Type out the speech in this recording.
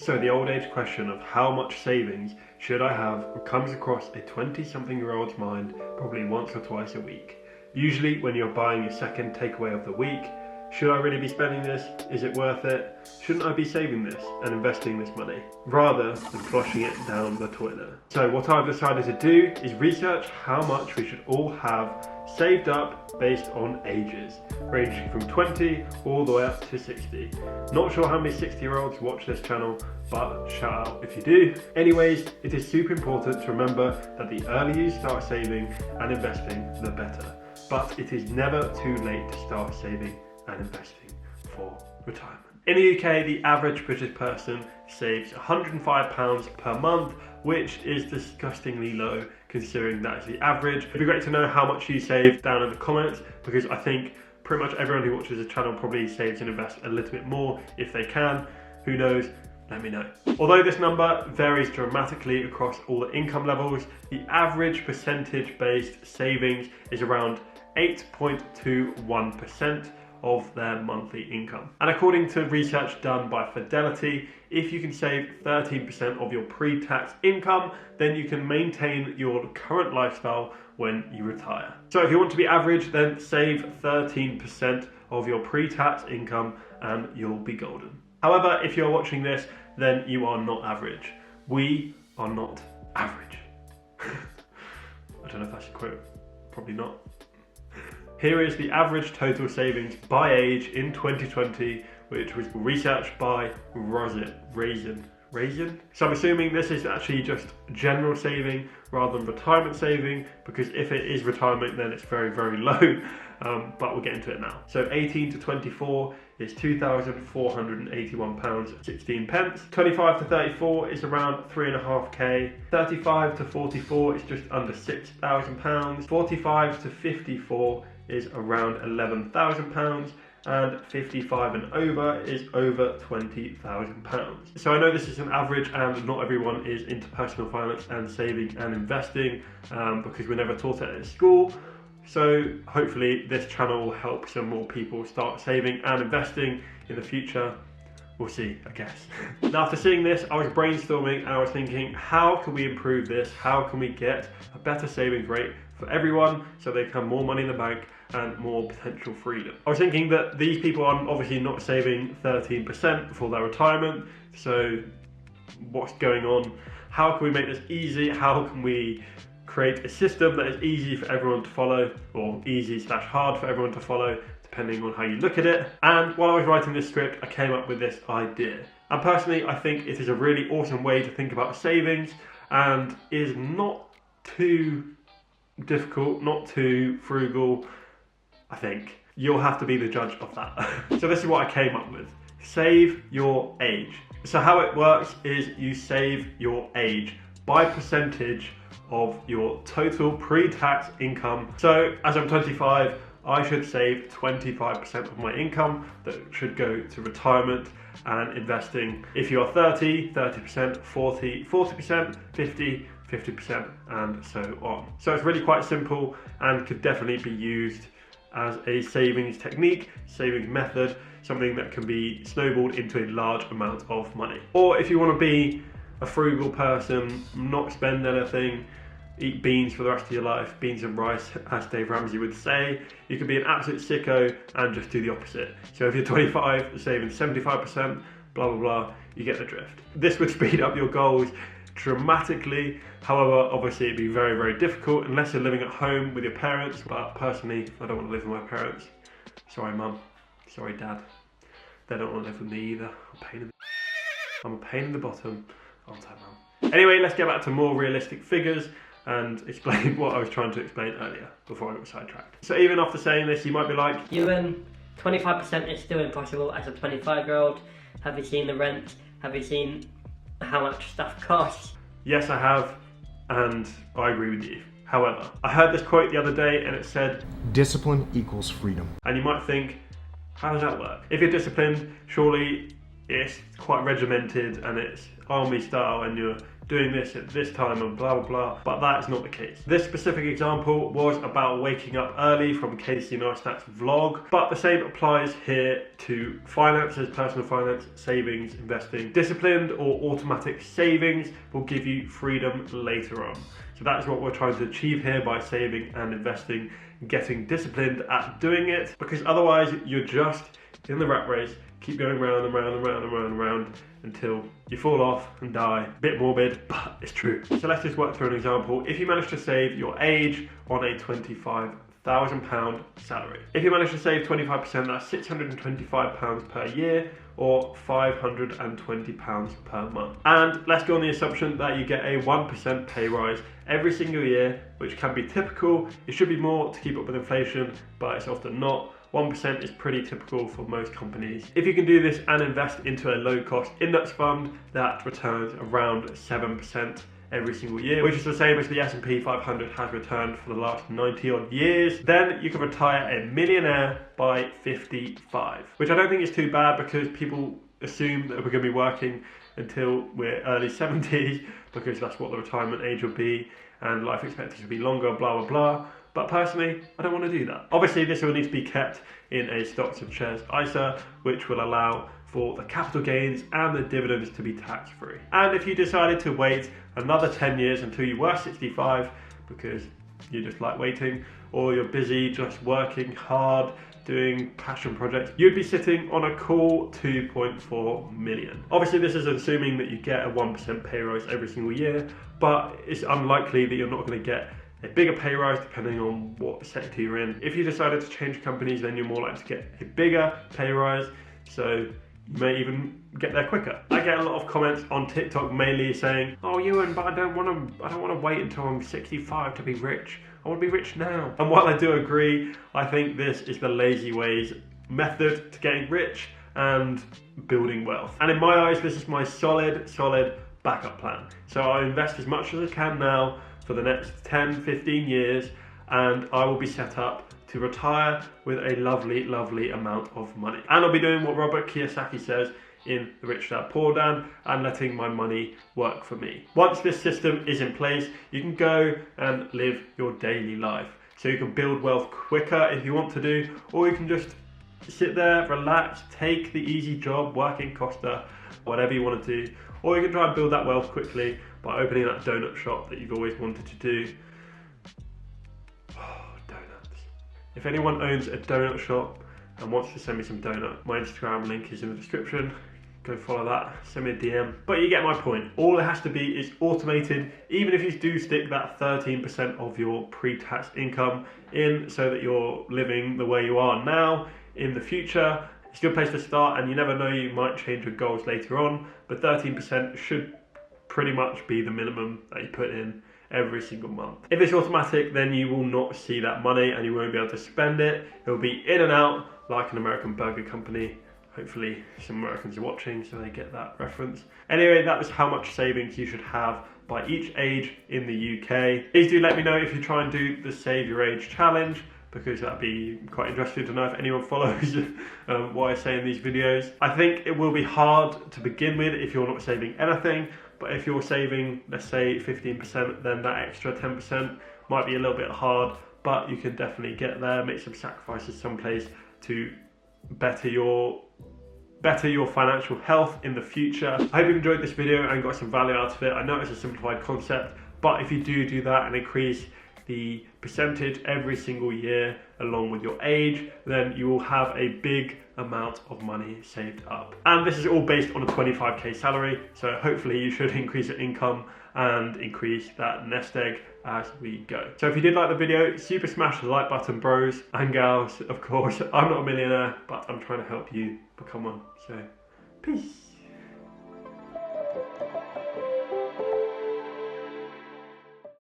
So the old age question of how much savings should I have comes across a 20-something-year-old's mind probably once or twice a week. Usually when you're buying your second takeaway of the week, should I really be spending this? Is it worth it? Shouldn't I be saving this and investing this money rather than flushing it down the toilet? So what I've decided to do is research how much we should all have saved up based on ages, ranging from 20 all the way up to 60. Not sure how many 60-year-olds watch this channel, but shout out if you do. Anyways, it is super important to remember that the earlier you start saving and investing, the better. But it is never too late to start saving and investing for retirement. In the UK, the average British person saves £105 per month, which is disgustingly low considering that is the average. It'd be great to know how much you save down in the comments, because I think pretty much everyone who watches the channel probably saves and invests a little bit more if they can. Who knows? Let me know. Although this number varies dramatically across all the income levels, the average percentage-based savings is around 8.21% of their monthly income. And according to research done by Fidelity, if you can save 13% of your pre-tax income, then you can maintain your current lifestyle when you retire. So if you want to be average, then save 13% of your pre-tax income and you'll be golden. However, if you're watching this, then you are not average. We are not average. I don't know if that's a quote, probably not. Here is the average total savings by age in 2020, which was researched by Raisin. So I'm assuming this is actually just general saving rather than retirement saving, because if it is retirement, then it's very, very low. But we'll get into it now. So 18 to 24 is £2,481.16. 25 to 34 is around 3.5k. 35 to 44 is just under £6,000. 45 to 54 is around £11,000. And 55 and over is over £20,000. So I know this is an average and not everyone is into personal finance and saving and investing because we're never taught it at school. So hopefully this channel will help some more people start saving and investing in the future. We'll see, I guess. Now after seeing this, I was brainstorming and I was thinking, how can we improve this? How can we get a better savings rate for everyone so they can have more money in the bank and more potential freedom? I was thinking that these people are obviously not saving 13% for their retirement. So what's going on? How can we make this easy? How can we create a system that is easy for everyone to follow, or easy/hard for everyone to follow, depending on how you look at it? And while I was writing this script, I came up with this idea. And personally, I think it is a really awesome way to think about savings and is not too difficult, not too frugal. I think you'll have to be the judge of that. So this is what I came up with. Save your age. So how it works is you save your age by percentage of your total pre-tax income. So as I'm 25, I should save 25% of my income that should go to retirement and investing. If you are 30, 30%, 40, 40%, 50, 50%, and so on. So it's really quite simple and could definitely be used as a savings technique, savings method, something that can be snowballed into a large amount of money. Or if you want to be a frugal person, not spend anything, eat beans for the rest of your life, beans and rice, as Dave Ramsey would say, you can be an absolute sicko and just do the opposite. So if you're 25, saving 75%, blah, blah, blah, you get the drift. This would speed up your goals dramatically. However, obviously it'd be very, very difficult unless you're living at home with your parents. But personally, I don't want to live with my parents. Sorry, mum. Sorry, dad. They don't want to live with me either. I'm a pain in the bottom. Aren't I, mum? Anyway, let's get back to more realistic figures and explain what I was trying to explain earlier before I got sidetracked. So even after saying this, you might be like, Euan, 25% is still impossible as a 25-year-old. Have you seen the rent? Have you seen how much stuff costs? Yes, I have, and I agree with you. However, I heard this quote the other day and it said, discipline equals freedom. And you might think, how does that work? If you're disciplined, surely it's quite regimented and it's army style and you're doing this at this time and blah blah blah, but that is not the case. This specific example was about waking up early from Casey Neistat's vlog, but the same applies here to finances, personal finance, savings, investing. Disciplined or automatic savings will give you freedom later on. So that is what we're trying to achieve here by saving and investing, getting disciplined at doing it, because otherwise you're just in the rat race, keep going round and round and round and round and round until you fall off and die. Bit morbid, but it's true. So let's just work through an example. If you manage to save your age on a £25,000 salary. If you manage to save 25%, that's £625 per year or £520 per month. And let's go on the assumption that you get a 1% pay rise every single year, which can be typical. It should be more to keep up with inflation, but it's often not. 1% is pretty typical for most companies. If you can do this and invest into a low-cost index fund that returns around 7% every single year, which is the same as the S&P 500 has returned for the last 90 odd years, then you can retire a millionaire by 55, which I don't think is too bad, because people assume that we're going to be working until we're early 70s because that's what the retirement age will be and life expectancy will be longer, blah blah blah. But personally, I don't want to do that. Obviously, this will need to be kept in a stocks and shares ISA, which will allow for the capital gains and the dividends to be tax-free. And if you decided to wait another 10 years until you were 65, because you just like waiting, or you're busy just working hard, doing passion projects, you'd be sitting on a cool 2.4 million. Obviously, this is assuming that you get a 1% pay rise every single year, but it's unlikely that you're not going to get a bigger pay rise depending on what sector you're in. If you decided to change companies, then you're more likely to get a bigger pay rise, so you may even get there quicker. I get a lot of comments on TikTok mainly saying, "Oh, Euan, but I don't want to wait until I'm 65 to be rich. I want to be rich now." And while I do agree, I think this is the lazy ways method to getting rich and building wealth. And in my eyes, this is my solid backup plan. So I invest as much as I can now for the next 10, 15 years, and I will be set up to retire with a lovely amount of money. And I'll be doing what Robert Kiyosaki says in The Rich Dad Poor Dad, and letting my money work for me. Once this system is in place, you can go and live your daily life. So you can build wealth quicker if you want to do, or you can just sit there, relax, take the easy job, work in Costa, whatever you want to do, or you can try and build that wealth quickly by opening that donut shop that you've always wanted to do. Oh, donuts. If anyone owns a donut shop and wants to send me some donut, my Instagram link is in the description. Go follow that, send me a DM. But you get my point. All it has to be is automated, even if you do stick that 13% of your pre-tax income in so that you're living the way you are now in the future. It's a good place to start, and you never know, you might change your goals later on, but 13% should pretty much be the minimum that you put in every single month. If it's automatic, then you will not see that money and you won't be able to spend it. It will be in and out like an American burger company. Hopefully some Americans are watching so they get that reference. Anyway, that was how much savings you should have by each age in the UK. Please do let me know if you try and do the Save Your Age challenge, because that'd be quite interesting to know if anyone follows what I say in these videos. I think it will be hard to begin with if you're not saving anything, but if you're saving, let's say 15%, then that extra 10% might be a little bit hard, but you can definitely get there, make some sacrifices someplace to better your financial health in the future. I hope you enjoyed this video and got some value out of it. I know it's a simplified concept, but if you do that and increase the percentage every single year along with your age, then you will have a big amount of money saved up. And this is all based on a 25k salary, so hopefully you should increase your income and increase that nest egg as we go. So if you did like the video, super smash the like button, bros and gals. Of course, I'm not a millionaire, but I'm trying to help you become one. So peace.